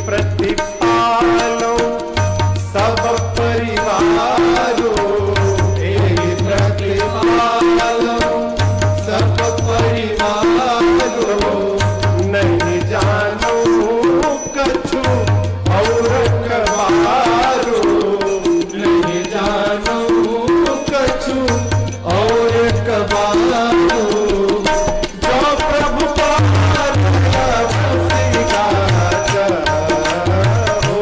प्रतिपालो सब परिवारो, एहि प्रतिपालो सब परिवारो, नहीं जानो कछु और कबारो, नहीं जानो कछु और कबारो, जो प्रभु पार बसिगा चाहो,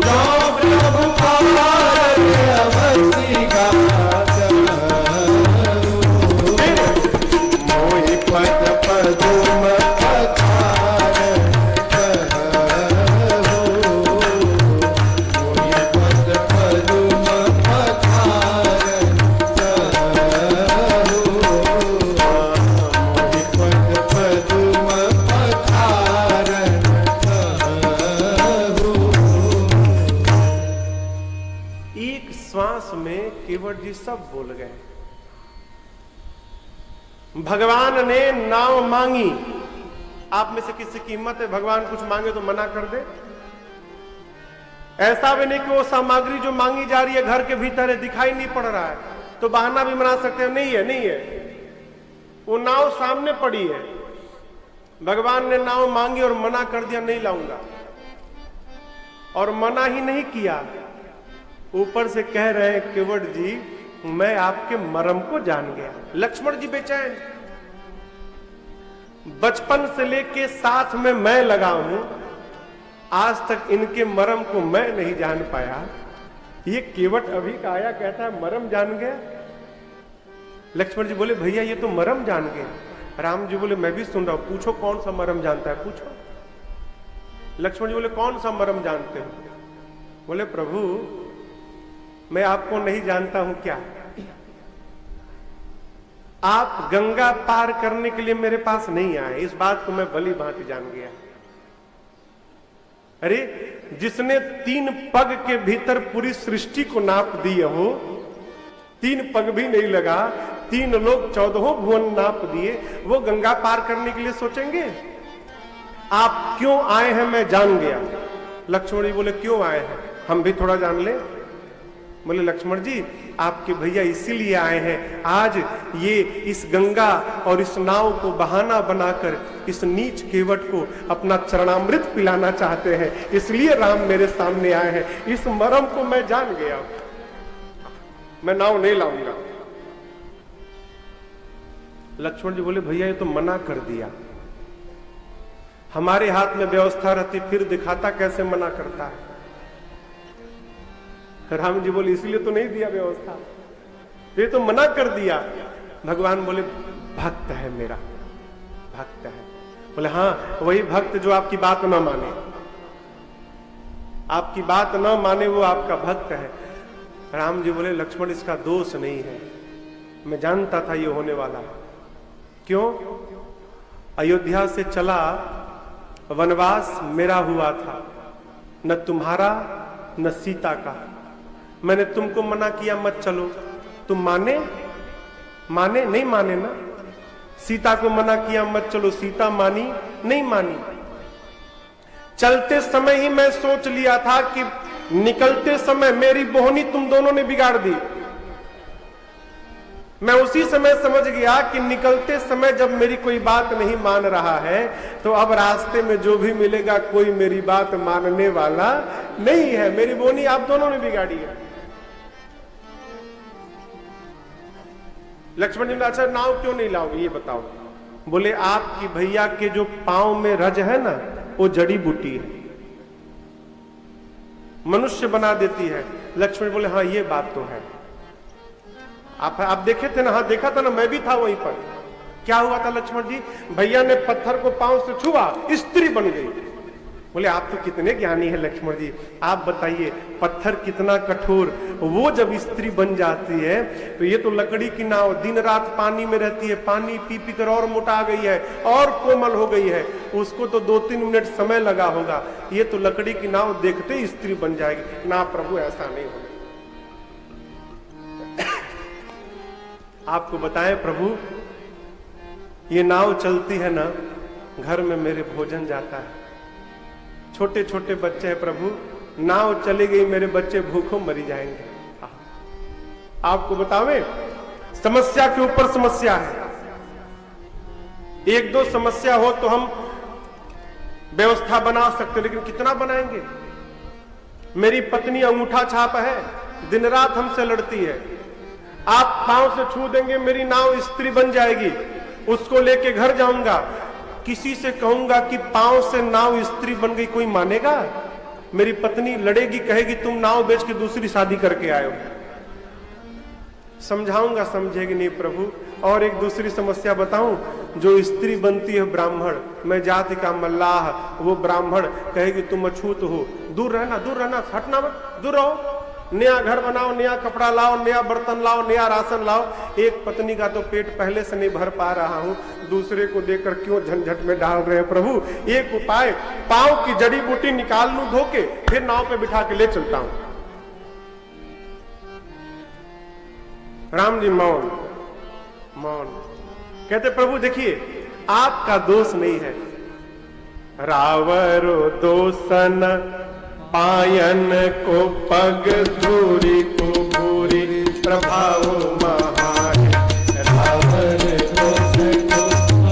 जो प्रभु पार बसिगा चाहो, मोहि पद पदुम पखार कहो, मोहि पद पदुम पखार कहो, मोहि पद पदुम पखार कहो। एक श्वास में केवट जी सब बोल गए। भगवान ने नाव मांगी। आप में से किसी की हिम्मत है भगवान कुछ मांगे तो मना कर दे? ऐसा भी नहीं कि वो सामग्री जो मांगी जा रही है घर के भीतर है, दिखाई नहीं पड़ रहा है, तो बहाना भी बना सकते हैं, नहीं है, नहीं है। वो नाव सामने पड़ी है, भगवान ने नाव मांगी और मना कर दिया, नहीं लाऊंगा। और मना ही नहीं किया, ऊपर से कह रहे हैं केवट जी मैं आपके मर्म को जान गया। लक्ष्मण जी बेचैन, बचपन से लेके साथ में मैं लगा हूं, आज तक इनके मर्म को मैं नहीं जान पाया। ये केवट अभी का आया कहता है मर्म जान गया। लक्ष्मण जी बोले भैया ये तो मर्म जान गए। राम जी बोले मैं भी सुन रहा हूं, पूछो कौन सा मर्म जानता है, पूछो। लक्ष्मण जी बोले कौन सा मर्म जानते हो? बोले प्रभु मैं आपको नहीं जानता हूं क्या? आप गंगा पार करने के लिए मेरे पास नहीं आए, इस बात को मैं भली भांति जान गया। अरे जिसने 3 पग के भीतर पूरी सृष्टि को नाप दिए हो, 3 पग भी नहीं लगा, 3 लोग 14 भुवन नाप दिए, वो गंगा पार करने के लिए सोचेंगे? आप क्यों आए हैं मैं जान गया। लक्ष्मण जी बोले क्यों आए हैं, हम भी थोड़ा जान ले। बोले लक्ष्मण जी आपके भैया इसीलिए आए हैं, आज ये इस गंगा और इस नाव को बहाना बनाकर इस नीच केवट को अपना चरणामृत पिलाना चाहते हैं, इसलिए राम मेरे सामने आए हैं। इस मर्म को मैं जान गया, मैं नाव नहीं लाऊंगा। लक्ष्मण जी बोले भैया ये तो मना कर दिया, हमारे हाथ में व्यवस्था रहती फिर दिखाता कैसे मना करता है। राम जी बोले इसलिए तो नहीं दिया व्यवस्था, ये तो मना कर दिया। भगवान बोले भक्त है मेरा, भक्त है। बोले हाँ वही भक्त जो आपकी बात न माने, आपकी बात न माने वो आपका भक्त है। राम जी बोले लक्ष्मण इसका दोष नहीं है, मैं जानता था ये होने वाला है। क्यों? अयोध्या से चला वनवास मेरा हुआ था, न तुम्हारा न सीता का। मैंने तुमको मना किया मत चलो, तुम माने? माने नहीं माने ना। सीता को मना किया मत चलो, सीता मानी नहीं मानी। चलते समय ही मैं सोच लिया था कि निकलते समय मेरी बोहनी तुम दोनों ने बिगाड़ दी। मैं उसी समय समझ गया कि निकलते समय जब मेरी कोई बात नहीं मान रहा है तो अब रास्ते में जो भी मिलेगा कोई मेरी बात मानने वाला नहीं है। मेरी बोहनी आप दोनों ने बिगाड़ी है। लक्ष्मण जी ने अच्छा नाव क्यों नहीं लाओगे ये बताओ। बोले आपकी भैया के जो पांव में रज है ना वो जड़ी बूटी है, मनुष्य बना देती है। लक्ष्मण बोले हाँ ये बात तो है। आप देखे थे ना? हाँ देखा था ना, मैं भी था वहीं पर। क्या हुआ था लक्ष्मण जी? भैया ने पत्थर को पांव से छुआ, स्त्री बन गई। बोले आप तो कितने ज्ञानी हैं लक्ष्मण जी, आप बताइए पत्थर कितना कठोर, वो जब स्त्री बन जाती है तो ये तो लकड़ी की नाव दिन रात पानी में रहती है, पानी पी पी कर और मोटा गई है और कोमल हो गई है, उसको तो 2-3 मिनट समय लगा होगा, ये तो लकड़ी की नाव देखते ही स्त्री बन जाएगी। ना प्रभु ऐसा नहीं होगा। आपको बताएं प्रभु, ये नाव चलती है ना, घर में मेरे भोजन जाता है, छोटे छोटे बच्चे हैं प्रभु, नाव चली गई, मेरे बच्चे भूखों मरी जाएंगे। आपको बतावे, समस्या के ऊपर समस्या है। एक दो समस्या हो तो हम व्यवस्था बना सकते, लेकिन कितना बनाएंगे। मेरी पत्नी अंगूठा छाप है, दिन रात हमसे लड़ती है। आप पांव से छू देंगे, मेरी नाव स्त्री बन जाएगी, उसको लेके घर जाऊंगा। किसी से कहूंगा कि पांव से नाव स्त्री बन गई, कोई मानेगा? मेरी पत्नी लड़ेगी, कहेगी तुम नाव बेच के दूसरी शादी करके आए हो। समझाऊंगा, समझेगी नहीं प्रभु। और एक दूसरी समस्या बताऊं, जो स्त्री बनती है ब्राह्मण, मैं जाति का मल्लाह, वो ब्राह्मण कहेगी तुम अछूत हो, दूर रहना, दूर रहना, हटना मत, दूर रहो। नया घर बनाओ, नया कपड़ा लाओ, नया बर्तन लाओ, नया राशन लाओ। एक पत्नी का तो पेट पहले से नहीं भर पा रहा हूं, दूसरे को देकर क्यों झंझट में डाल रहे हैं प्रभु। एक उपाय, पांव की जड़ी बूटी निकाल लूं धो के, फिर नाव पे बिठा के ले चलता हूं। राम जी मौन मौन कहते, प्रभु देखिए आपका दोष नहीं है। रावरो दोसन पायन को पग धूरी को भूरी प्रभाव महान। रावर दोष को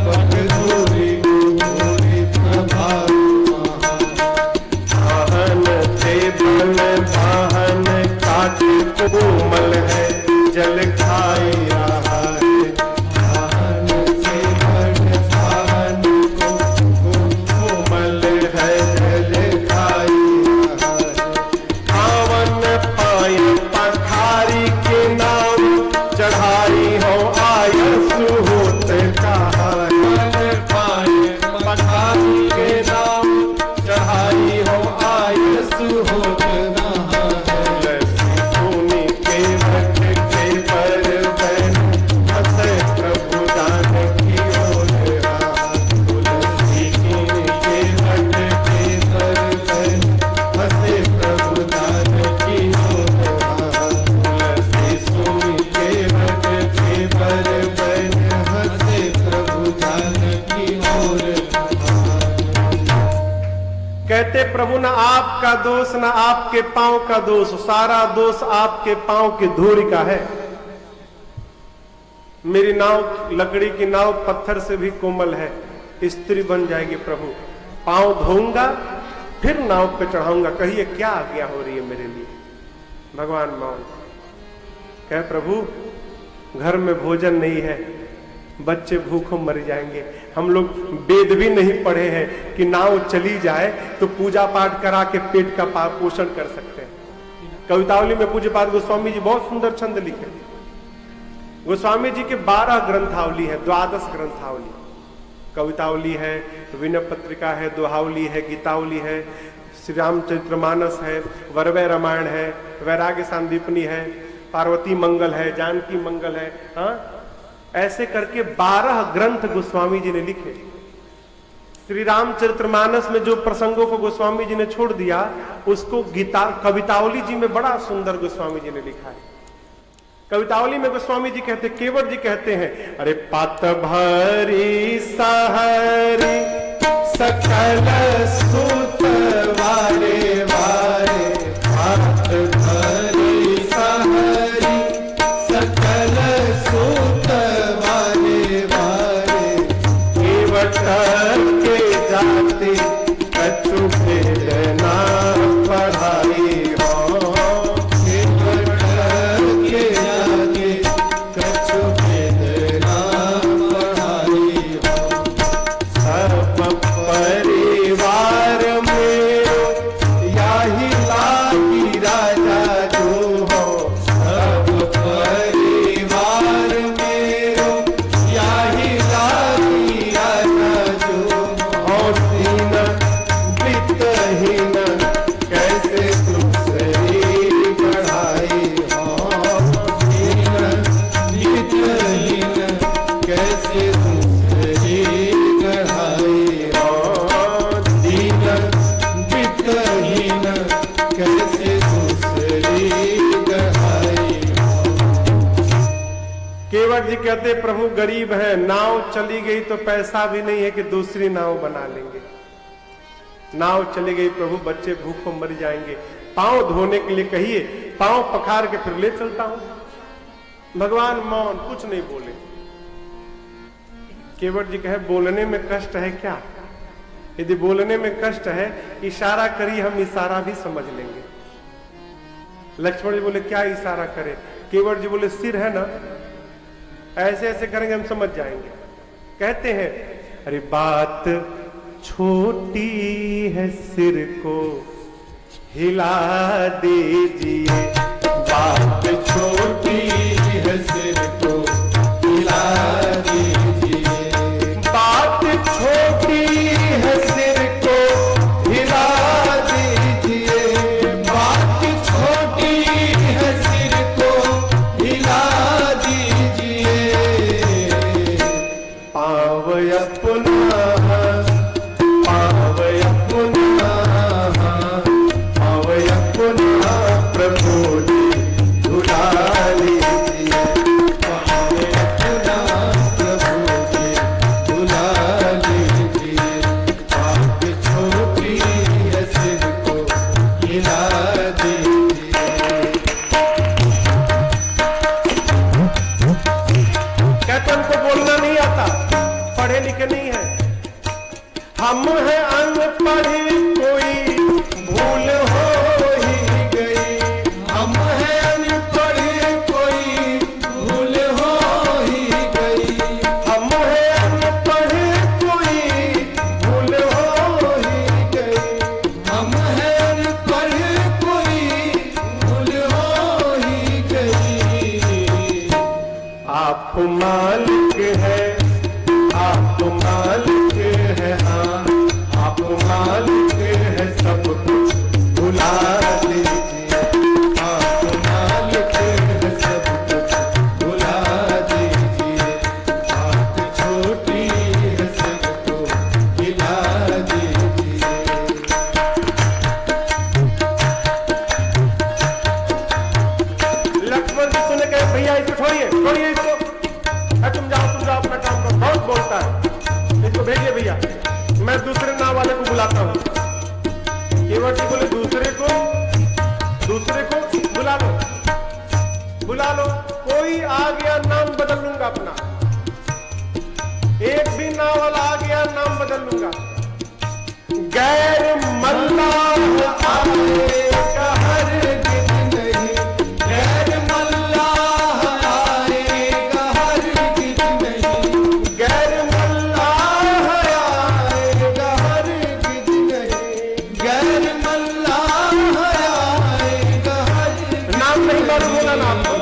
पग धूरी को भूरी प्रभाव महान। ते बन वाहन काट कोमल है, जल खाई रहा है। वाहन से बन वाहन को कोमल है, जल खाई रहा है। पावन पाय पखारी के नाम चढ़ाई हो, आयसु होत कहा। पाय पखारी के नाम चढ़ाई हो, आयसु होत कहा। सोनी के भक्त के पर बन हंसे प्रभु दान की ओर रहा। तुलसी के भक्त के पर बन हंसे प्रभु दान की ओर रहा। तुलसी सोनी के भक्त के पर बन हंसे प्रभु दान की ओर रहा। कहते प्रभु ना आपका दोष, ना आपके पांव का दोष, सारा दोष आपके पांव की धूरी का है। मेरी नाव लकड़ी की नाव पत्थर से भी कोमल है, स्त्री बन जाएगी प्रभु। पांव धोऊंगा, फिर नाव पे चढ़ाऊंगा। कहिए क्या आज्ञा हो रही है मेरे लिए। भगवान मौन कहे, प्रभु घर में भोजन नहीं है, बच्चे भूखों मर जाएंगे। हम लोग वेद भी नहीं पढ़े हैं कि नाव चली जाए तो पूजा पाठ करा के पेट का पोषण कर सकते हैं। कवितावली में पूज्यपाद गोस्वामी जी बहुत सुंदर छंद लिखे। गोस्वामी जी के 12 ग्रंथावली है, 12 ग्रंथावली। कवितावली है, विनय पत्रिका है, दोहावली है, गीतावली है, श्री रामचरितमानस है, वरवय रामायण है, वैराग्य सांदीपनी है, पार्वती मंगल है, जानकी मंगल है। हाँ, ऐसे करके 12 ग्रंथ गोस्वामी जी ने लिखे। श्री रामचरितमानस में जो प्रसंगों को गोस्वामी जी ने छोड़ दिया, उसको गीता कवितावली जी में बड़ा सुंदर गोस्वामी जी ने लिखा है। कवितावली में गोस्वामी जी कहते, केवट जी कहते हैं, अरे पात भरी सहरी सकल सुत वारे वारे। पात भरी सहरी सकल सुत वारे वारे। केवट के जाते कछु भेद ना पढ़ाई हो। केवट के जाते कछु भेद ना पढ़ाई हो। सब परिवार में यही लागी राजा जो हो। सब परिवार में यही लागी राजा जो हो। दीन वित्तहीन कैसे दूसरी बढ़ाई हो। दीन वित्तहीन कैसे दूसरी बढ़ाई हो। दीन वित्तहीन कैसे दूसरी बढ़ाई हो। केवट जी कहते, प्रभु गरीब है, नाव चली गई तो पैसा भी नहीं है कि दूसरी नाव बना लेंगे। नाव चली गई प्रभु, बच्चे भूखों मर जाएंगे, पांव धोने के लिए कहिए, पांव पखार के फिर ले चलता हूं। भगवान मौन, कुछ नहीं बोले। केवट जी कहे बोलने में कष्ट है क्या? यदि बोलने में कष्ट है, इशारा करिए, हम इशारा भी समझ लेंगे। लक्ष्मण जी बोले क्या इशारा करे? केवट जी बोले सिर है ना, ऐसे ऐसे करेंगे हम समझ जाएंगे। कहते हैं अरे बात छोटी है, सिर को हिला दीजिए, बात छोटी है, सिर को हिला दीजिए, बात छोटी है, सिर को हिला दीजिए, बात छोटी है, सिर को हिला दीजिए, पाव अपना, पाव अपना, पाव अपना प्रभु जी धुला लीजिए, पाव अपना प्रभु जी धुला लीजिए, बात छोटी है, सिर को हिला दीजिए। कहते हमको बोलना नहीं आता, पढ़े लिखे नहीं है, हम है अनपढ़, कोई भूल हो ही गई, हम हैं अनपढ़, कोई भूल हो ही गई, हम है अनपढ़, कोई भूल हो ही गई, हम हैं अनपढ़, कोई भूल हो ही गई, आप मालिक है, आप मालिक है, हाँ आप मालिक है, सब कुछ भुला दीजिए, आप मालिक है, सब कुछ भुला दीजिए, बात छोटी है, सबको हिला दीजिए। लक्ष्मण जी सुने कहे भैया इसको छोड़िए, छोड़िए इसको, तुम जाओ अपना काम करो, बहुत बोलता है, इसको भेजिए भैया, मैं दूसरे नाव वाले को बुलाता हूं। केवट जी बोले दूसरे को बुला लो, बुला लो, कोई आ गया नाम बदल लूंगा अपना, एक भी नाव वाला आ गया नाम बदल लूंगा। गैर मल्लाह आएगा हरगिज़ नहीं, गैर मल्लाह आएगा हरगिज़ नहीं, गैर मल्लाह आएगा हरगिज़ नहीं, गैर मल्लाह आएगा हरगिज़ नाम नहीं मालूम होगा ना आपको?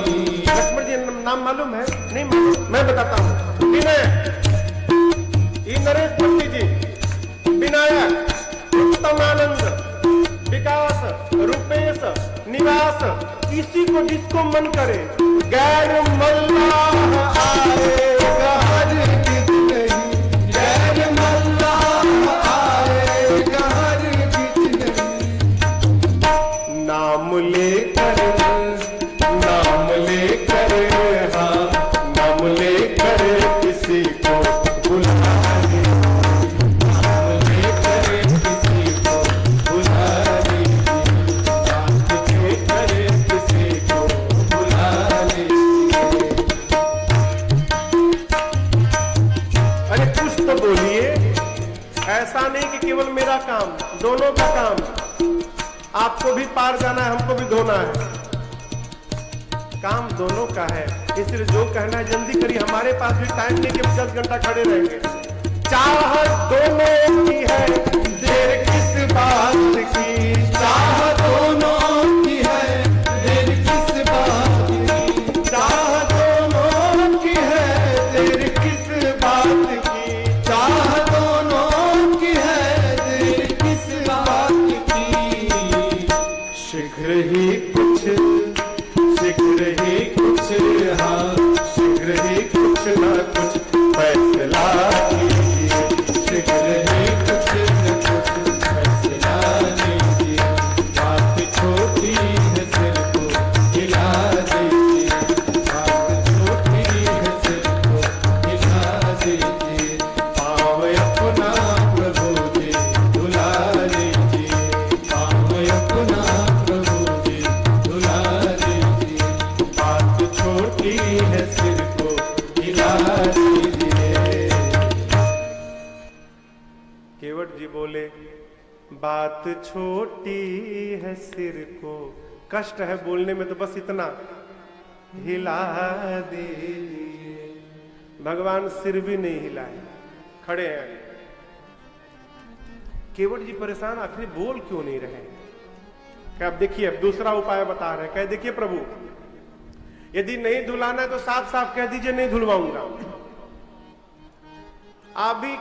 लक्ष्मण जी नाम मालूम है? नहीं मालूम, मैं बताता हूँ। विनय, ये नरेश पत्नी जी, विनायक, उत्तमानंद, विकास, रूपेश, निवास, किसी को जिसको मन करे, गैर मल्लाह आएगा हरगिज़ नहीं, गैर मल्लाह आएगा हरगिज़ नहीं, नाम लेकर, हाँ नाम लेकर किसी को बुला लीजिए, नाम लेकर किसी को बुला लीजिए, बात लेकर किसी को बुला लीजिए। अरे कुछ तो बोलिए, ऐसा नहीं कि केवल मेरा काम, दोनों का काम, आपको भी पार जाना है, हमको भी धोना है, काम दोनों का है, इसलिए जो कहना है जल्दी करिए, हमारे पास भी टाइम नहीं कि हम 10 घंटा खड़े रहेंगे। चाह दोनों की है, देर किस बात की, चाह दोनों की है, देर किस बात की, चाह दोनों की है, देर किस बात की, चाह दोनों की है, देर किस बात की, शीघ्र ही कुछ, हाँ शीघ्र ही कुछ न कुछ फैसला कीजिए, शीघ्र ही कुछ न कुछ फैसला बात छोटी है सिर को, कष्ट है बोलने में तो बस इतना हिला दीजिए। भगवान सिर भी नहीं हिलाए, खड़े हैं। केवट जी परेशान, आखिर बोल क्यों नहीं रहे। क्या अब देखिए, अब दूसरा उपाय बता रहे हैं। कह देखिए प्रभु, यदि नहीं धुलाना है तो साफ साफ कह दीजिए नहीं धुलवाऊंगा। आप भी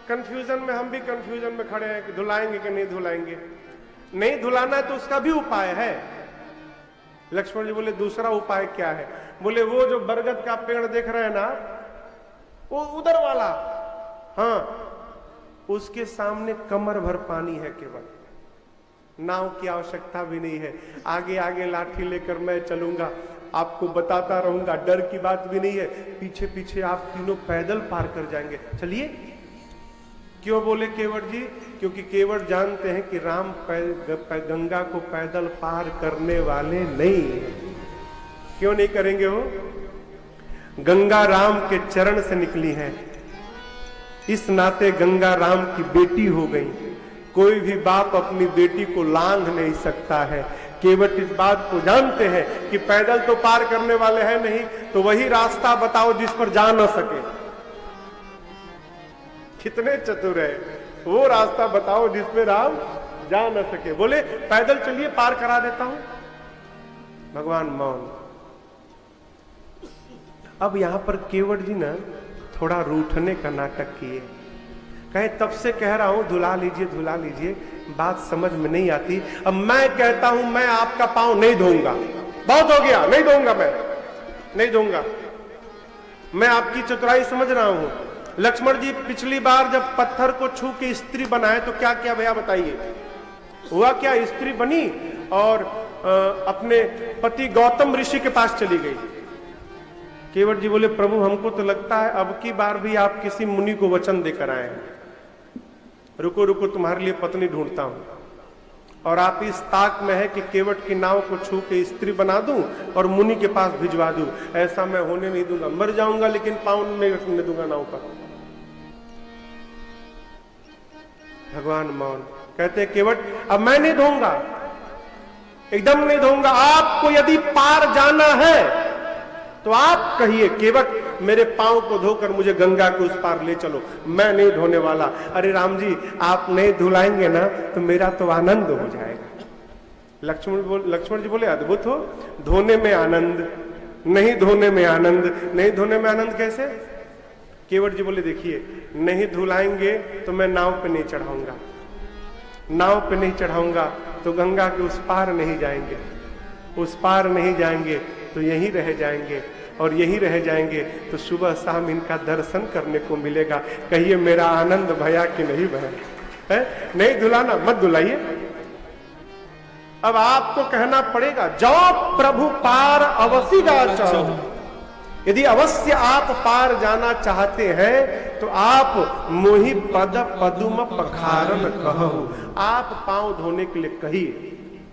कंफ्यूजन में, हम भी कंफ्यूजन में खड़े हैं कि धुलाएंगे कि नहीं धुलाएंगे। नहीं धुलाना है तो उसका भी उपाय है। लक्ष्मण जी बोले दूसरा उपाय क्या है। बोले वो जो बरगद का पेड़ देख रहे हैं ना, वो उधर वाला, हाँ, उसके सामने कमर भर पानी है। केवल नाव की आवश्यकता भी नहीं है। आगे आगे लाठी लेकर मैं चलूंगा, आपको बताता रहूंगा, डर की बात भी नहीं है। पीछे पीछे आप तीनों पैदल पार कर जाएंगे, चलिए। क्यों बोले केवट जी? क्योंकि केवट जानते हैं कि राम गंगा को पैदल पार करने वाले नहीं है। क्यों नहीं करेंगे वो? गंगा राम के चरण से निकली है, इस नाते गंगा राम की बेटी हो गई। कोई भी बाप अपनी बेटी को लांघ नहीं सकता है। केवट इस बात को जानते हैं कि पैदल तो पार करने वाले हैं नहीं, तो वही रास्ता बताओ जिस पर जा न सके। कितने चतुर है, वो रास्ता बताओ जिसमें राम जा न सके। बोले पैदल चलिए, पार करा देता हूं। भगवान मौन। अब यहां पर केवट जी ना थोड़ा रूठने का नाटक किए। कहे तब से कह रहा हूं धुला लीजिए धुला लीजिए, बात समझ में नहीं आती। अब मैं कहता हूं मैं आपका पांव नहीं धोऊंगा, बहुत हो गया, नहीं धोऊंगा, मैं नहीं धोऊंगा। मैं आपकी चतुराई समझ रहा हूं। लक्ष्मण जी पिछली बार जब पत्थर को छू के स्त्री बनाए तो क्या क्या भैया बताइए, हुआ क्या? स्त्री बनी और अपने पति गौतम ऋषि के पास चली गई। केवट जी बोले प्रभु हमको तो लगता है अब की बार भी आप किसी मुनि को वचन देकर आए हैं। रुको रुको, तुम्हारे लिए पत्नी ढूंढता हूं। और आप इस ताक में है कि केवट की नाव को छू के स्त्री बना दूं और मुनि के पास भिजवा दूं। ऐसा मैं होने नहीं दूंगा, मर जाऊंगा लेकिन पांव नहीं रखने दूंगा नाव पर। भगवान मौन। कहते केवट अब मैं नहीं धोऊंगा, एकदम नहीं धोऊंगा। आपको यदि पार जाना है तो आप कहिए केवट मेरे पांव को धोकर मुझे गंगा के उस पार ले चलो, मैं नहीं धोने वाला। अरे राम जी आप नहीं धुलाएंगे ना तो मेरा तो आनंद हो जाएगा। लक्ष्मण जी बोले अद्भुत हो, धोने में आनंद, नहीं धोने में आनंद। नहीं धोने में आनंद कैसे? केवट जी बोले देखिए नहीं धुलाएंगे तो मैं नाव पे नहीं चढ़ाऊंगा, नाव पे नहीं चढ़ाऊंगा तो गंगा के उस पार नहीं जाएंगे, उस पार नहीं जाएंगे तो यहीं रह जाएंगे, और यहीं रह जाएंगे तो सुबह शाम इनका दर्शन करने को मिलेगा। कहिए मेरा आनंद भया कि नहीं भया है? नहीं धुलाना, मत धुलाइए। अब आपको कहना पड़ेगा जाओ प्रभु पार अवश्य जाओ। यदि अवश्य आप पार जाना चाहते हैं तो आप मोहि पद पदुम पखारन कहो, आप पांव धोने के लिए कहिए।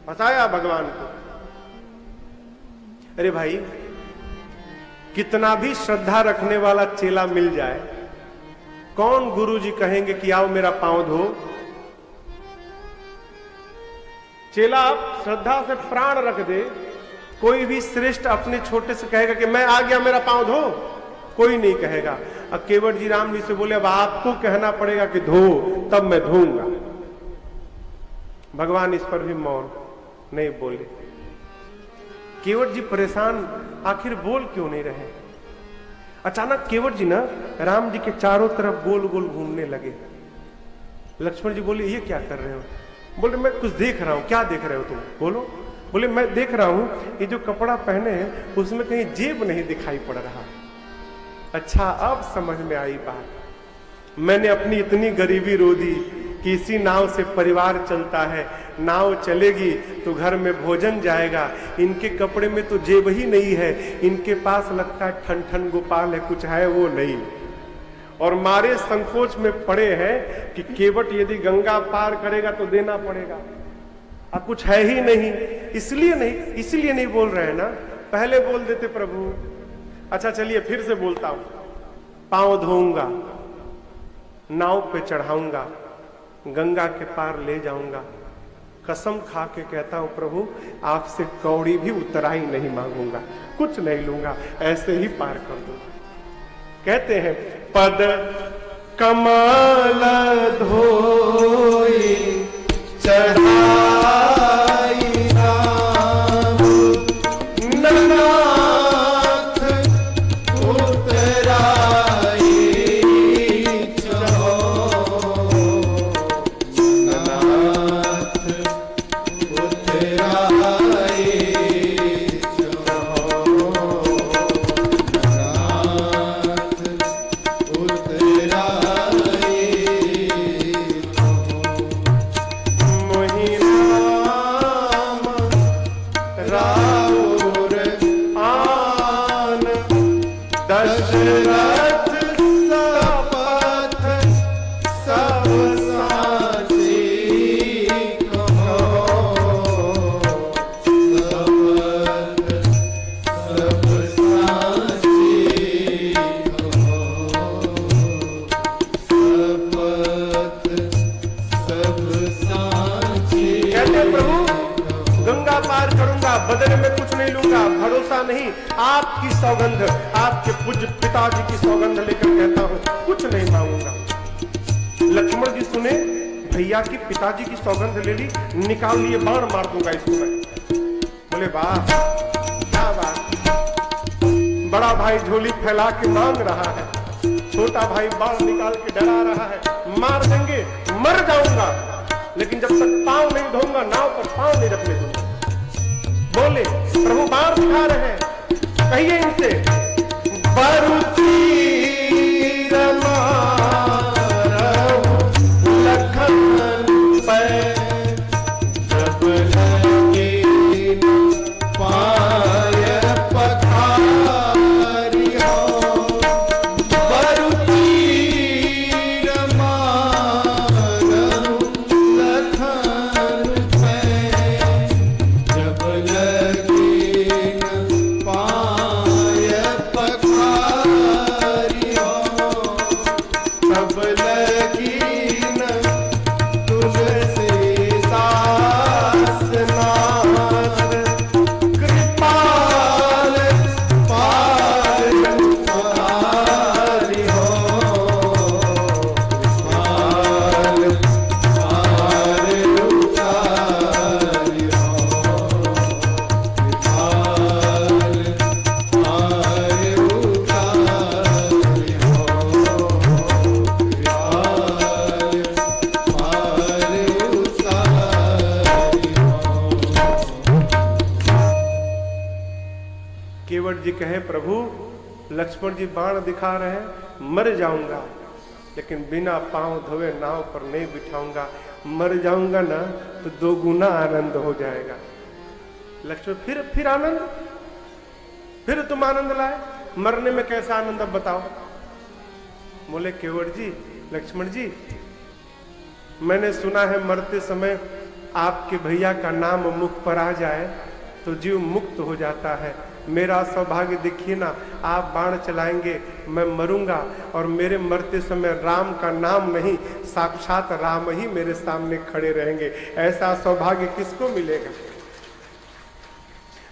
बताया भगवान को। अरे भाई कितना भी श्रद्धा रखने वाला चेला मिल जाए, कौन गुरु जी कहेंगे कि आओ मेरा पांव धो? चेला आप श्रद्धा से प्राण रख दे, कोई भी श्रेष्ठ अपने छोटे से कहेगा कि मैं आ गया मेरा पांव धो? कोई नहीं कहेगा। अब केवट जी राम जी से बोले अब आपको कहना पड़ेगा कि धो, तब मैं धोऊंगा। भगवान इस पर भी मौन नहीं बोले। केवट जी परेशान, आखिर बोल क्यों नहीं रहे। अचानक केवट जी ना राम जी के चारों तरफ गोल गोल घूमने लगे। लक्ष्मण जी बोले ये क्या कर रहे हो? बोले मैं कुछ देख रहा हूं। क्या देख रहे हो तुम? बोलो। बोले मैं देख रहा हूं ये जो कपड़ा पहने हैं उसमें कहीं जेब नहीं दिखाई पड़ रहा। अच्छा अब समझ में आई बात। मैंने अपनी इतनी गरीबी रो दी कि इसी नाव से परिवार चलता है, नाव चलेगी तो घर में भोजन जाएगा। इनके कपड़े में तो जेब ही नहीं है, इनके पास लगता है ठन ठन गोपाल है, कुछ है वो नहीं। और मारे संकोच में पड़े हैं कि केवट यदि गंगा पार करेगा तो देना पड़ेगा, अब कुछ है ही नहीं। इसलिए नहीं बोल रहे हैं ना, पहले बोल देते प्रभु। अच्छा चलिए फिर से बोलता हूं, पांव धोऊंगा, नाव पे चढ़ाऊंगा, गंगा के पार ले जाऊंगा। कसम खा के कहता हूं प्रभु, आपसे कौड़ी भी उतराई नहीं मांगूंगा, कुछ नहीं लूंगा, ऐसे ही पार कर दूंगा। कहते हैं पद कमल धोई चढ़ाई राम, ननाथ उतराई चढ़ो, ननाथ उतराई चढ़ो, ननाथ उतराई मोहि राम राउर आन, दशरथ सपथ सब साची कहो, सपथ सब साची कहो, सपथ सब साची। कहते हैं प्रभु, गंगा पार करूंगा, बदले में कुछ नहीं लूंगा, भरोसा नहीं, आपकी सौगंध, आपके पूज्य पिताजी की सौगंध लेकर कहता हूं, कुछ नहीं मांगूंगा। लक्ष्मण जी सुने, भैया की पिताजी की सौगंध ले ली, निकाल लिए बाण, मार दूंगा इसको मैं। बोले वाह क्या बात, बड़ा भाई झोली फैला के मांग रहा है, छोटा भाई बाण निकाल के डरा रहा है, मार देंगे, मर जाऊंगा, लेकिन जब तक पांव नहीं धोऊंगा, नाव पर पांव नहीं रखने दूंगा। बोले प्रभु बाण दिखा रहे हैं, कहिए इनसे बरुतीर मारहु लखन पे, जब लगे न पाय पखारी हो, बरुतीर मारहु लखन पे, जब लगे न पाय पखारी हो, तब लगी न तुलसीदास नाथ, कृपाल पार उतारी हो, कृपाल पार उतारी हो, कृपाल पार उतारी हो, कृपाल पार उतारी हो। केवट जी कहे प्रभु, लक्ष्मण जी बाण दिखा रहे हैं, मर जाऊंगा, लेकिन बिना पांव धोए नाव पर नहीं बिठाऊंगा, मर जाऊंगा ना तो 2 गुना आनंद हो जाएगा। लक्ष्मण फिर आनंद, फिर तुम आनंद लाए, मरने में कैसा आनंद अब बताओ। बोले केवट जी, लक्ष्मण जी, मैंने सुना है मरते समय आपके भैया का नाम मुख पर आ जाए तो जीव मुक्त हो जाता है। मेरा सौभाग्य देखिए ना, आप बाण चलाएंगे, मैं मरूंगा और मेरे मरते समय राम का नाम नहीं, साक्षात राम ही मेरे सामने खड़े रहेंगे। ऐसा सौभाग्य किसको मिलेगा।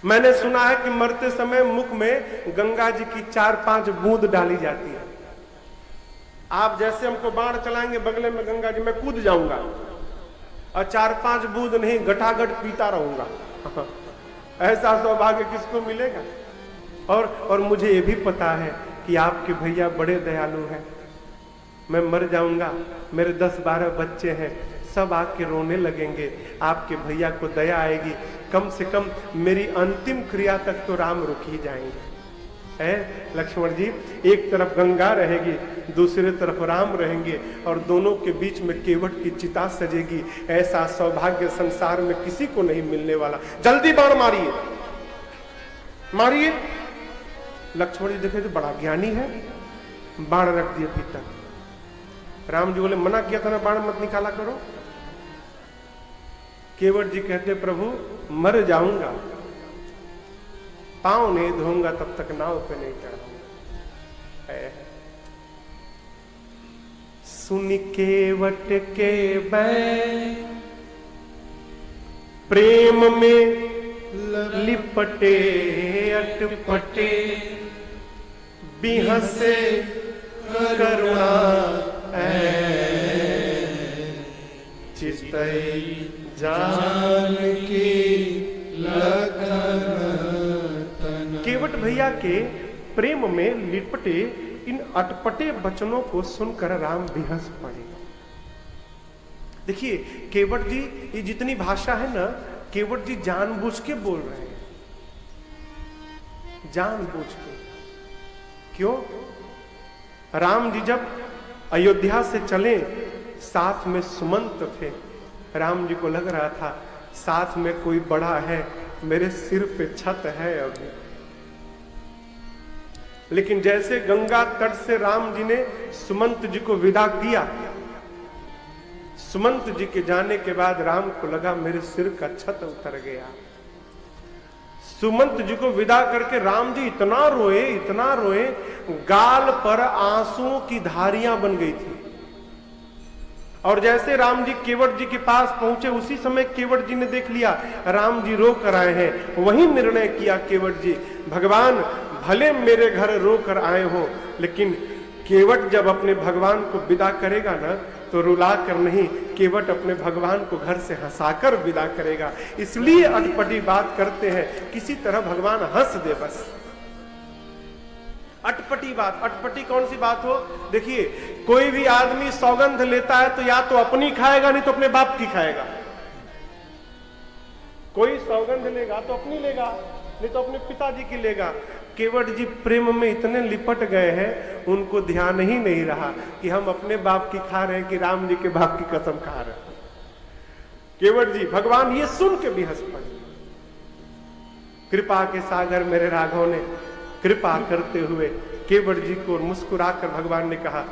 मैंने सुना है कि मरते समय मुख में गंगा जी की 4-5 बूंद डाली जाती है। आप जैसे हमको बाण चलाएंगे, बगले में गंगा जी, मैं कूद जाऊंगा और 4-5 बूंद नहीं, गटागट पीता रहूंगा। ऐसा सौभाग्य किसको मिलेगा। और मुझे ये भी पता है कि आपके भैया बड़े दयालु हैं। मैं मर जाऊंगा, मेरे 10-12 बच्चे हैं, सब आके रोने लगेंगे, आपके भैया को दया आएगी, कम से कम मेरी अंतिम क्रिया तक तो राम रुक ही जाएंगे। है लक्ष्मण जी, एक तरफ गंगा रहेगी, दूसरे तरफ राम रहेंगे और दोनों के बीच में केवट की चिता सजेगी। ऐसा सौभाग्य संसार में किसी को नहीं मिलने वाला। जल्दी बाण मारिए, मारिए। लक्ष्मण जी देखे तो बड़ा ज्ञानी है, बाण रख दिए भीतर। राम जी बोले मना किया था ना, बाण मत निकाला करो। केवट जी कहते प्रभु मर जाऊंगा, पांव नहीं धोऊंगा तब तक नाव पे नहीं चढ़ाऊंगा। सुन केवट के बैन प्रेम में लिपटे अटपटे बिहसे करुणा चितई जान की लखन तन। केवट भैया के प्रेम में लिपटे इन अटपटे वचनों को सुनकर राम बिहस पड़े। देखिए केवट जी, ये जितनी भाषा है ना, केवट जी जानबूझ के बोल रहे हैं, जानबूझ के। क्यों? राम जी जब अयोध्या से चले, साथ में सुमंत थे। राम जी को लग रहा था साथ में कोई बड़ा है, मेरे सिर पे छत है अभी। लेकिन जैसे गंगा तट से राम जी ने सुमंत जी को विदा किया, सुमंत जी के जाने के बाद राम को लगा मेरे सिर का छत उतर गया। सुमंत जी को विदा करके राम जी इतना रोए, गाल पर आंसुओं की धारियां बन गई थी। और जैसे राम जी केवट जी के पास पहुंचे, उसी समय केवट जी ने देख लिया राम जी रो कर आए हैं। वही निर्णय किया केवट जी, भगवान भले मेरे घर रो कर आए हो, लेकिन केवट जब अपने भगवान को विदा करेगा ना, तो रुला कर नहीं, केवट अपने भगवान को घर से हंसाकर विदा करेगा। इसलिए अटपटी बात करते हैं, किसी तरह भगवान हंस दे बस। अटपटी बात, अटपटी कौन सी बात हो? देखिए कोई भी आदमी सौगंध लेता है तो या तो अपनी खाएगा, नहीं तो अपने बाप की खाएगा। कोई सौगंध लेगा तो अपनी लेगा, नहीं तो अपने पिताजी की लेगा। केवट जी प्रेम में इतने लिपट गए हैं, उनको ध्यान ही नहीं रहा कि हम अपने बाप की खा रहे हैं कि राम जी के बाप की कसम खा रहे हैं। केवट जी, भगवान ये सुन के भी हंस पड़े। कृपा के सागर मेरे राघव ने कृपा करते हुए केवट जी को मुस्कुराकर भगवान ने कहा,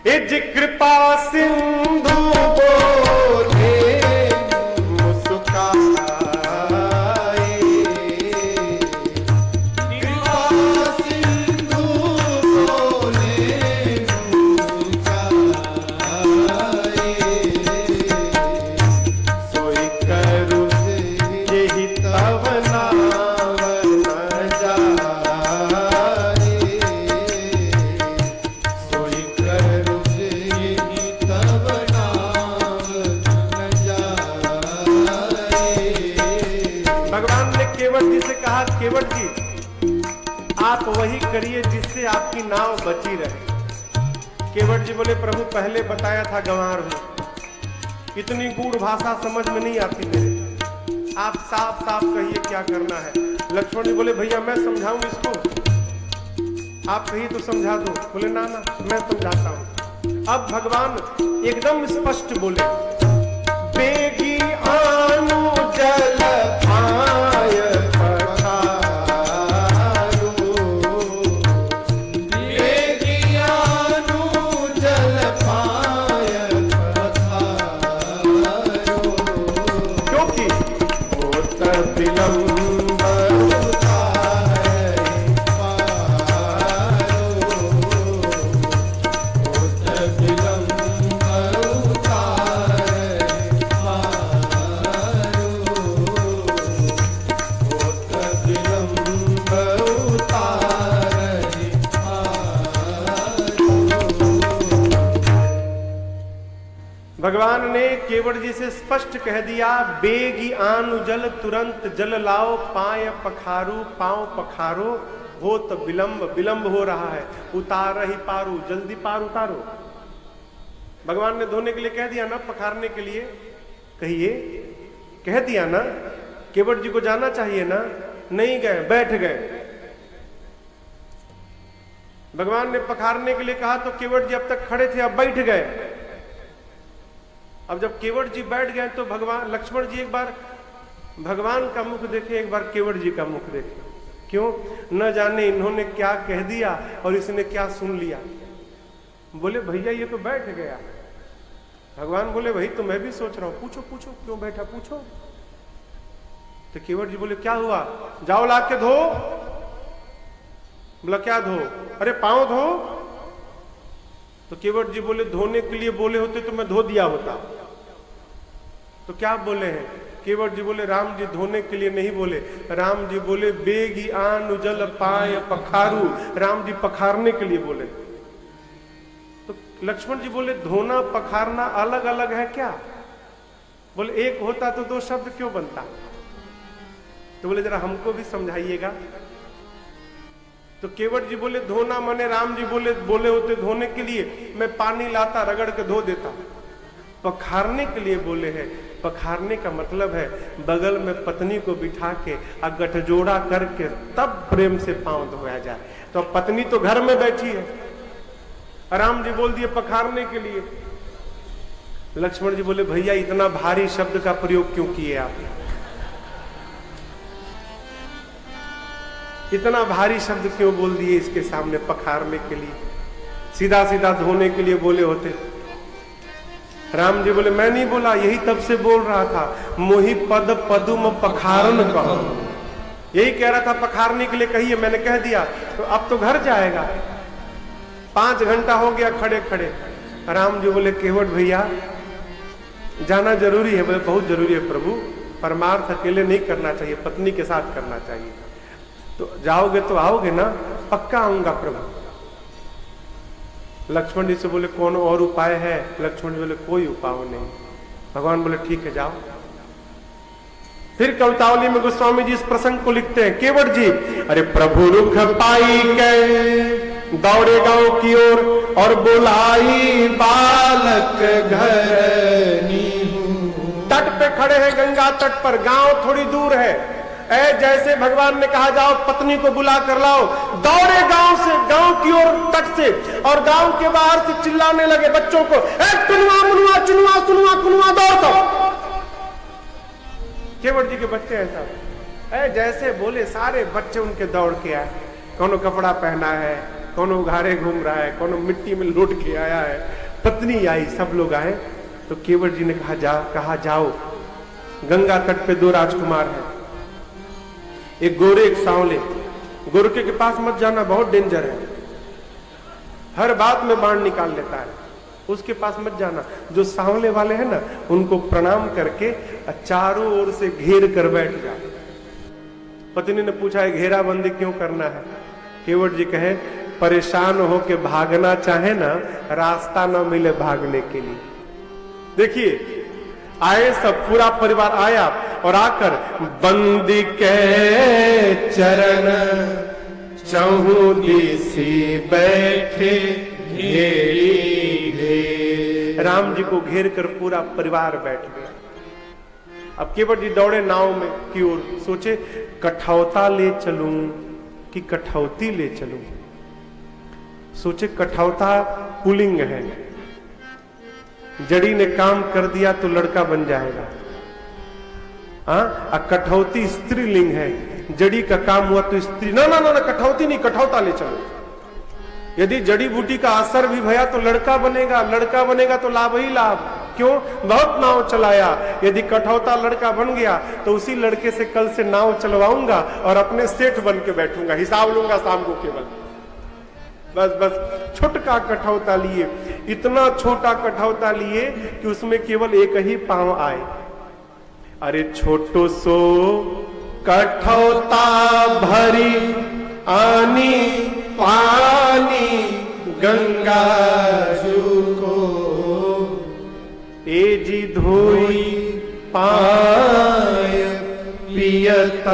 ए जी कृपा सिंधु बोले मुस्कुराए, केवट जी आप वही करिए जिससे आपकी नाव बची रहे। केवट जी बोले, प्रभु पहले बताया था गंवार हूं, इतनी गूढ़ भाषा समझ में नहीं आती मेरे, आप साफ साफ कहिए क्या करना है। लक्ष्मण जी बोले, भैया मैं समझाऊं इसको, आप कहिए तो समझा दो। बोले ना ना मैं समझाता हूं। अब भगवान एकदम स्पष्ट बोले, बेगी आनु जल आय भगवान ने केवट जी से स्पष्ट कह दिया, बेगी आनु जल तुरंत जल लाओ, पाय पखारू पांव पखारो, हो तो विलंब विलंब हो रहा है, उतार ही पारू जल्दी पार उतारो। भगवान ने धोने के लिए कह दिया ना, पखारने के लिए कहिए, कह दिया ना। केवट जी को जाना चाहिए ना, नहीं गए, बैठ गए। भगवान ने पखारने के लिए कहा तो केवट जी अब तक खड़े थे, अब बैठ गए। अब जब केवट जी बैठ गए तो भगवान लक्ष्मण जी एक बार भगवान का मुख देखे, एक बार केवट जी का मुख देखे। क्यों? न जाने इन्होंने क्या कह दिया और इसने क्या सुन लिया। बोले भैया ये तो बैठ गया। भगवान बोले वही तो मैं भी सोच रहा हूं, पूछो पूछो क्यों बैठा, पूछो। तो केवट जी बोले क्या हुआ? जाओ ला के धो। बोला क्या धो? अरे पांव धो। तो केवट जी बोले धोने के लिए बोले होते तो मैं धो दिया होता। तो क्या बोले हैं? केवट जी बोले राम जी धोने के लिए नहीं बोले, राम जी बोले बेगी आन उजल पाय पखारू, राम जी पखारने के लिए बोले। तो लक्ष्मण जी बोले धोना पखारना अलग अलग है क्या? बोले एक होता तो दो शब्द क्यों बनता? तो बोले जरा हमको भी समझाइएगा। तो केवट जी बोले धोना माने राम जी बोले होते धोने के लिए मैं पानी लाता रगड़ के धो देता। पखारने के लिए बोले हैं, पखारने का मतलब है बगल में पत्नी को बिठा के गठजोड़ा करके तब प्रेम से पांव धोया जाए। तो पत्नी तो घर में बैठी है, राम जी बोल दिए पखारने के लिए। लक्ष्मण जी बोले भैया इतना भारी शब्द का प्रयोग क्यों किए आप? इतना भारी शब्द क्यों बोल दिए इसके सामने पखारने के लिए? सीधा सीधा धोने के लिए बोले होते। राम जी बोले मैं नहीं बोला, यही तब से बोल रहा था मोहि पद पदुम पखारन कहो, यही कह रहा था पखारने के लिए कहिए, मैंने कह दिया। तो अब तो घर जाएगा, 5 घंटा हो गया खड़े खड़े। राम जी बोले केवट भैया जाना जरूरी है? बोले बहुत जरूरी है प्रभु, परमार्थ अकेले नहीं करना चाहिए, पत्नी के साथ करना चाहिए। तो जाओगे तो आओगे ना? पक्का आऊंगा प्रभु। लक्ष्मण जी से बोले कौन और उपाय है? लक्ष्मण जी बोले कोई उपाय नहीं। भगवान बोले ठीक है जाओ। फिर कवितावली में गोस्वामी जी इस प्रसंग को लिखते हैं, केवट जी अरे प्रभु रुख पाई के दौड़े गांव की ओर और बुलाई बालक घर नीहू। तट पे खड़े हैं गंगा तट पर, गांव थोड़ी दूर है। जैसे भगवान ने कहा जाओ पत्नी को बुला कर लाओ, दौड़े गांव से, गांव की ओर तट से, और गांव के बाहर से चिल्लाने लगे बच्चों को, टुनुआ मुनुआ चुनुआ सुनुआ कुनुआ दौड़ो। केवट जी के बच्चे ऐसा जैसे बोले सारे बच्चे उनके दौड़ के आए। कौनो कपड़ा पहना है, कौनो उघारे घूम रहा है, कौनो मिट्टी में लौट के आया है, पत्नी आई, सब लोग आए। तो केवट जी ने कहा जाओ, गंगा तट पे 2 राजकुमार हैं, एक गोरे एक सांवले। गोरखे के पास मत जाना, बहुत डेंजर है, हर बात में बाण निकाल लेता है, उसके पास मत जाना। जो सांवले वाले हैं ना उनको प्रणाम करके चारों ओर से घेर कर बैठ जा। पत्नी ने पूछा है घेराबंदी क्यों करना है? केवट जी कहे परेशान हो के भागना चाहे ना, रास्ता ना मिले भागने के लिए। देखिए आए सब, पूरा परिवार आया और आकर बंदी के चरण चहु दिसी बैठे घेरी घेर। राम जी को घेर कर पूरा परिवार बैठ गया। अब केवट जी दौड़े नाव में की ओर, सोचे कठौता ले चलूं कि कठौती ले चलूं। सोचे कठौता पुल्लिंग है, जड़ी ने काम कर दिया तो लड़का बन जाएगा। कठौती स्त्रीलिंग है, जड़ी का काम हुआ तो स्त्री। ना ना ना, ना कठौती नहीं, कठौता ले चलो। यदि जड़ी बूटी का असर भी भया तो लड़का बनेगा, लड़का बनेगा तो लाभ ही लाभ। क्यों? बहुत नाव चलाया, यदि कठौता लड़का बन गया तो उसी लड़के से कल से नाव चलवाऊंगा और अपने सेठ बन के बैठूंगा, हिसाब लूंगा शाम को केवल। बस बस छोटा कठौता लिए, इतना छोटा कठौता लिए कि उसमें केवल एक ही पांव आए। अरे छोटो सो कठौता भरी आनी पानी गंगा जू को, ए जी धोई पाय पियत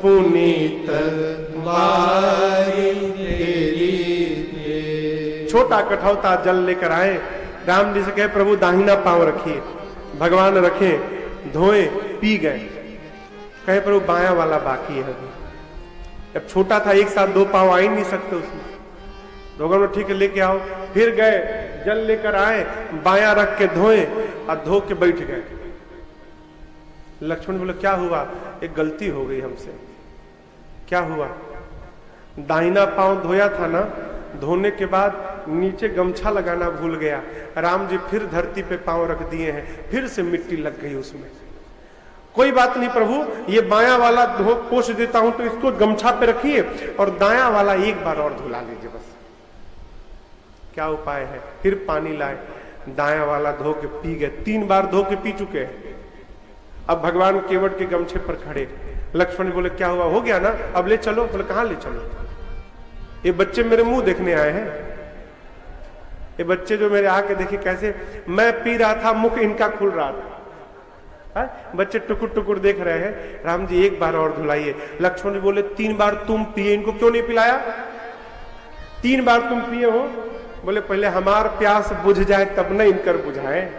पुनीत बारी। छोटा कठौता जल लेकर आए, राम जी से कहे प्रभु दाहिना पांव रखिए। भगवान रखे, धोए, पी गए। कहे प्रभु बायां वाला बाकी है अभी। जब छोटा था एक साथ 2 पांव आ ही नहीं सकते उसमें। भगवान ठीक है लेके आओ। फिर गए, जल लेकर आए, बायां रख के धोए और धो के बैठ गए। लक्ष्मण बोले क्या हुआ? एक गलती हो गई हमसे। क्या हुआ? दाहिना पांव धोया था ना, धोने के बाद नीचे गमछा लगाना भूल गया। राम जी फिर धरती पे पांव रख दिए हैं, फिर से मिट्टी लग गई उसमें। कोई बात नहीं प्रभु, ये बायां वाला धो पोंछ देता हूं तो इसको गमछा पे रखिए और दायां वाला एक बार और धुला लीजिए बस। क्या उपाय है? फिर पानी लाए, दाया वाला धो के पी गए, 3 बार धो के पी चुके हैं। अब भगवान केवट के गमछे पर खड़े, लक्ष्मण बोले क्या हुआ? हो गया ना, अब ले चलो। बोले कहां ले चलो? ये बच्चे मेरे मुंह देखने आए हैं। ये बच्चे जो मेरे आके देखे कैसे मैं पी रहा था, मुख इनका खुल रहा था। बच्चे टुकुर टुकुर देख रहे हैं। राम जी एक बार और धुलाइए। लक्ष्मण जी बोले 3 बार तुम पिए, इनको क्यों नहीं पिलाया? 3 बार तुम पिए हो। बोले पहले हमार प्यास बुझ जाए तब न इनकर बुझाए।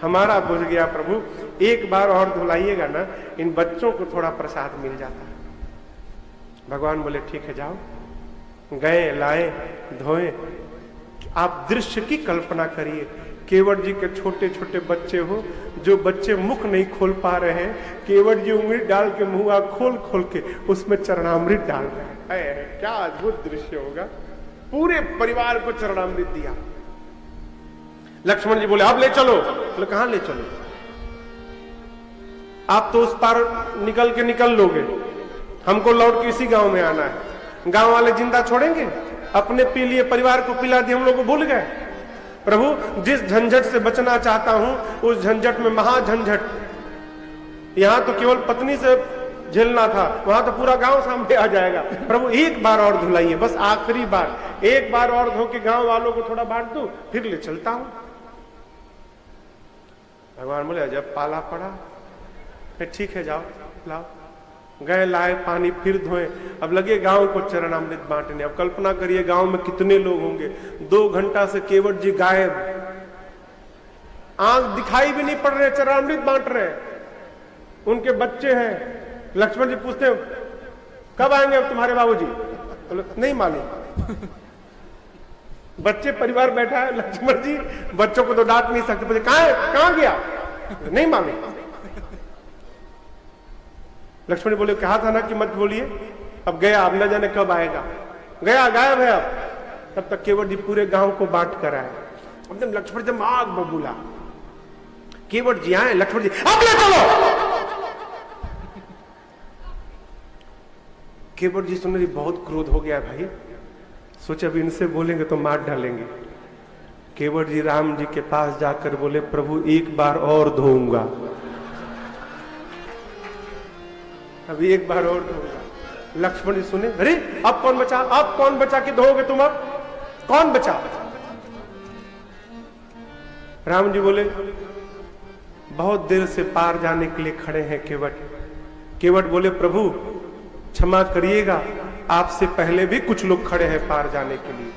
हमारा बुझ गया प्रभु, एक बार और धुलाइएगा ना, इन बच्चों को थोड़ा प्रसाद मिल जाता। भगवान बोले ठीक है जाओ। गए, लाए, धोए। आप दृश्य की कल्पना करिए, केवट जी के छोटे छोटे बच्चे हो, जो बच्चे मुख नहीं खोल पा रहे हैं, केवट जी उंगली डाल के मुंह खोल खोल के उसमें चरणामृत डाल रहे हैं। क्या अद्भुत दृश्य होगा। पूरे परिवार को चरणामृत दिया। लक्ष्मण जी बोले अब ले चलो। बोले कहां ले चलो? आप तो उस पार निकल लोगे, हमको लौट के इसी गांव में आना है। गांव वाले जिंदा छोड़ेंगे? अपने पी लिए, परिवार को पिला दिए, हम लोग को भूल गए। प्रभु जिस झंझट से बचना चाहता हूं उस झंझट में महा झंझट। यहां तो केवल पत्नी से झेलना था, वहां तो पूरा गांव सामने आ जाएगा। प्रभु एक बार और धुलाइए, बस आखिरी बार, एक बार और धो के गांव वालों को थोड़ा बांट दूं, फिर ले चलता हूं। भगवान बोले जब पाला पड़ा, ठीक है जाओ लाओ। गए, लाए पानी, फिर धोए। अब लगे गांव को चरणामृत बांटने। अब कल्पना करिए गांव में कितने लोग होंगे। 2 घंटा से केवट जी गायब, आंख दिखाई भी नहीं पड़ रहे, चरणामृत बांट रहे। उनके बच्चे हैं। लक्ष्मण जी पूछते हैं कब आएंगे अब तुम्हारे बाबूजी? बोले नहीं मालूम। बच्चे परिवार बैठा है, लक्ष्मण जी बच्चों को तो डांट नहीं सकते। बोले कहां गया? नहीं मालूम। लक्ष्मण बोले कहा था ना कि मत बोलिए। अब गया, अब न जाने कब आएगा। गया, गायब है अब। तब तक केवट जी पूरे गांव को बांट कर आए। एकदम लक्ष्मण जब आग बबूला, केवट जी आए, लक्ष्मण जी अब ले चलो। केवट जी सुन रही, बहुत क्रोध हो गया भाई। सोचे अब इनसे बोलेंगे तो मार डालेंगे। केवट जी राम जी के पास जाकर बोले प्रभु एक बार और धोऊंगा, अभी एक बार और धोऊंगा। लक्ष्मण जी सुने, अरे अब कौन बचा? अब कौन बचा के धोगे तुम? अब कौन बचा? राम जी बोले बहुत देर से पार जाने के लिए खड़े हैं केवट। केवट बोले प्रभु क्षमा करिएगा, आपसे पहले भी कुछ लोग खड़े हैं पार जाने के लिए।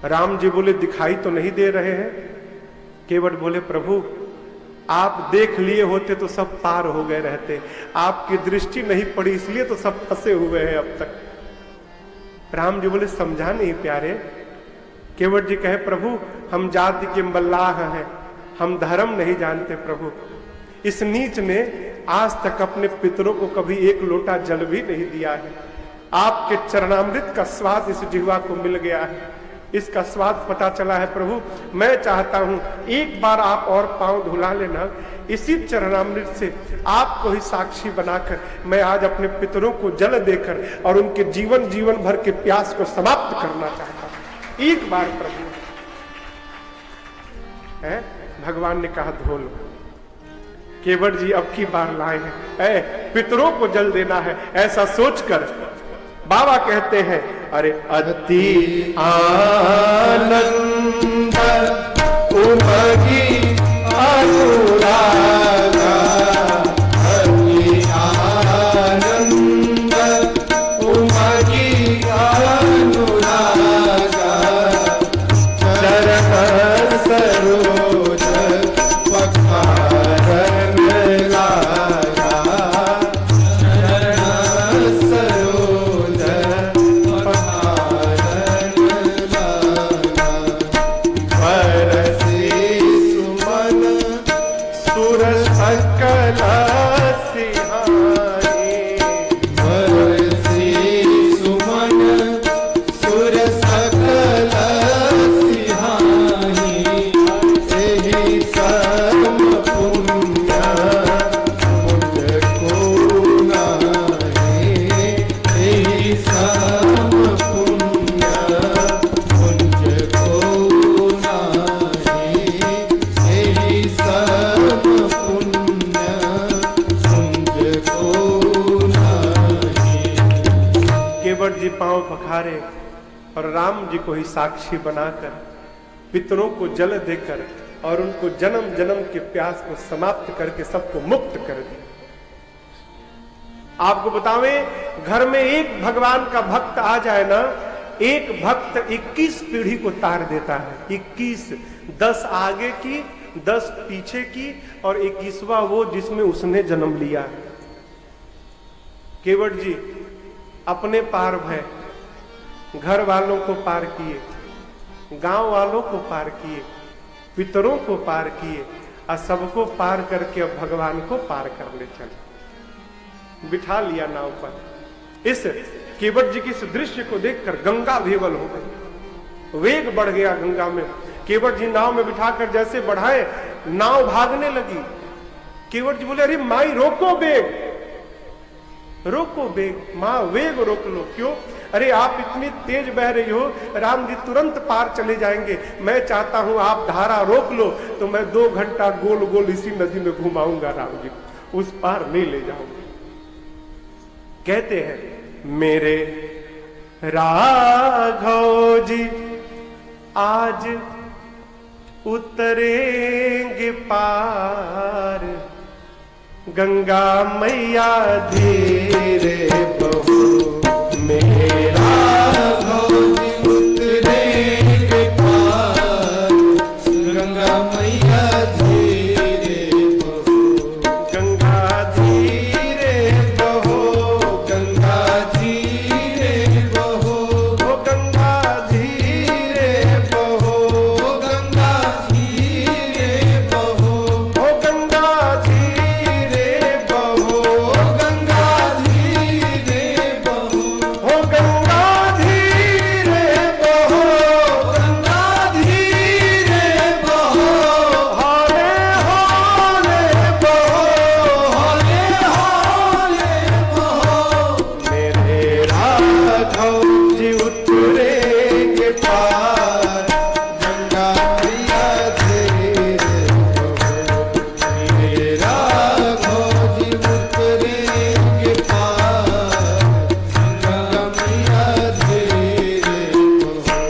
राम जी बोले दिखाई तो नहीं दे रहे हैं। केवट बोले प्रभु आप देख लिए होते तो सब पार हो गए रहते, आपकी दृष्टि नहीं पड़ी इसलिए तो सब फंसे हुए हैं अब तक। राम जी बोले समझा नहीं प्यारे। केवट जी कहे प्रभु हम जाति के मल्लाह हैं, हम धर्म नहीं जानते प्रभु। इस नीच ने आज तक अपने पितरों को कभी एक लोटा जल भी नहीं दिया है। आपके चरणामृत का स्वाद इस जिह्वा को मिल गया है, इसका स्वाद पता चला है प्रभु। मैं चाहता हूं एक बार आप और पांव धुला लेना, इसी चरणामृत से आपको ही साक्षी बनाकर मैं आज अपने पितरों को जल देकर और उनके जीवन भर के प्यास को समाप्त करना चाहता हूं। एक बार प्रभु है। भगवान ने कहा धो लो। केवट जी अब की बार लाए हैं, पितरों को जल देना है। ऐसा सोचकर बाबा कहते हैं अरे अति आनंद उमगी अनुरागा, अति आनंद उमगी अनुरागा, चरण सरोज पखारन लागा, चरण सरोज पखारन लागा, बरसी सुमन सुर सकल सिहारी, बरसी सुमन सुर सकल सिहारी, एहि सर्व पुण्य मुझको नाहि, एहि सर्व पुण्य मुझको जी पांव पखारे और राम जी को ही साक्षी बनाकर पितरों को जल देकर और उनको जन्म जन्म के प्यास को समाप्त करके सबको मुक्त कर दिया। आपको बतावें, घर में एक भगवान का भक्त आ जाए ना, एक भक्त 21 पीढ़ी को तार देता है। 21, 10 आगे की, 10 पीछे की और 21वां वो जिसमें उसने जन्म लिया। केवट जी अपने पार भय, घर वालों को पार किए, गांव वालों को पार किए, पितरों को पार किए और सबको पार करके अब भगवान को पार करने चले, बिठा लिया नाव पर। इस केवट जी के इस दृश्य को देखकर गंगा विह्वल हो गई, वेग बढ़ गया गंगा में। केवट जी नाव में बिठाकर जैसे बढ़ाए, नाव भागने लगी। केवट जी बोले, अरे माई रोको बेग, रोको बेग, माँ वेग रोक लो। क्यों? अरे आप इतनी तेज बह रही हो, राम जी तुरंत पार चले जाएंगे। मैं चाहता हूं आप धारा रोक लो तो मैं 2 घंटा गोल गोल इसी नदी में घुमाऊंगा राम जी को, उस पार नहीं ले जाऊंगा। कहते हैं, मेरे राघव जी आज उतरेंगे पार, गंगा मैया धीरे बहो, मेरा राघव जी उतरेंगे पार, गंगा मैया धीरे बहो, गंगा धीरे बहो, गंगा धीरे बहो, गंगा धीरे बहो, गंगा धीरे बहो, गंगा धीरे बहो, गंगा धीरे बहो, गंगा धीरे बहो, गंगा धीरे बहो, हौले हौले बहो, हौले हौले बहो। मेरे राघव जी उतरेंगे पार, गंगा मैया धीरे बहो, मेरे राघव जी उतरेंगे पार, गंगा मैया धीरे बहो।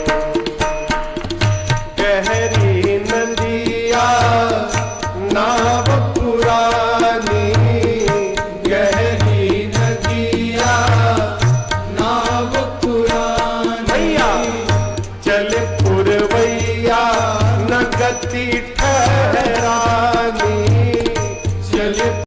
गहरी नदिया नाव पुरानी,